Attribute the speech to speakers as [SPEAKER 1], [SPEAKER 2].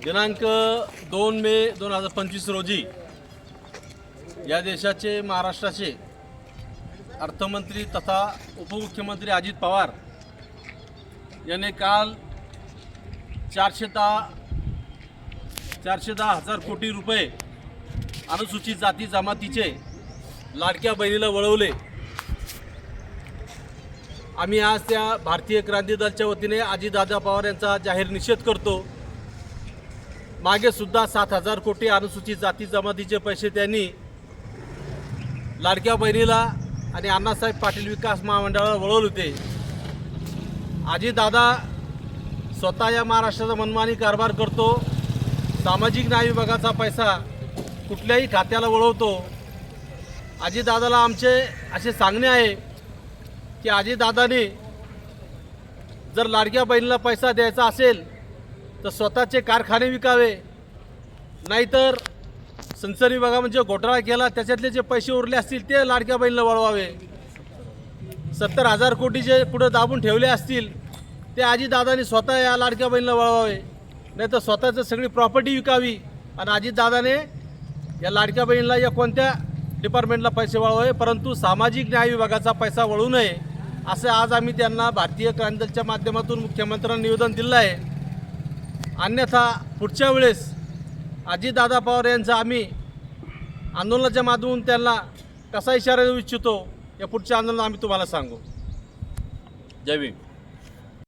[SPEAKER 1] दिनांक 2 मे 2025 रोजी या देशाचे महाराष्ट्राचे अर्थमंत्री तथा उपमुख्यमंत्री अजित पवार यांनी काल 410 हजार कोटी रुपये अनुसूचित जाती जमातीचे लाडक्या बहिणीला वळवले। आम्ही आज त्या भारतीय क्रांती दलाच्या वतीने अजितदादा पवार यांचा जाहीर निषेध करतो। मागे सुद्धा 7,000 कोटी अनुसूचित जाती जमातीचे पैसे त्यांनी लाडक्या बहिणीला आणि अण्णासाहेब पाटील विकास महामंडळाला वळवले होते। अजितदादा स्वतः या महाराष्ट्राचा मनमानी कारभार करतो। सामाजिक न्याय विभागाचा पैसा कुठल्याही खात्याला वळवतो। अजितदादाला आमचे असे सांगणे आहे की अजितदादाने जर लाडक्या बहिणीला पैसा द्यायचा असेल तर स्वतःचे कारखाने विकावे, नाहीतर संसद विभागामध्ये घोटाळा केला त्याच्यातले जे पैसे उरले असतील ते लाडक्या बहिणीला वळवावे। 70,000 कोटीचे पुढे दाबून ठेवले असतील ते अजितदादांनी स्वतः या लाडक्या बहिणीला वळवावे, नाहीतर स्वतःचं सगळी प्रॉपर्टी विकावी आणि अजितदादाने या लाडक्या बहिणीला या कोणत्या डिपार्टमेंटला पैसे वळवावे, परंतु सामाजिक न्याय विभागाचा पैसा वळवू नये असं आज आम्ही त्यांना भारतीय क्रांती दलाच्या माध्यमातून मुख्यमंत्र्यांना निवेदन दिलं आहे। अन्यथा पुढच्या वेळेस अजितदादा पवार यांचा आम्ही आंदोलनाच्या माध्यमातून त्यांना कसा इशारा देऊ इच्छितो या पुढच्या आंदोलन आम्ही तुम्हाला सांगू। जय भीम।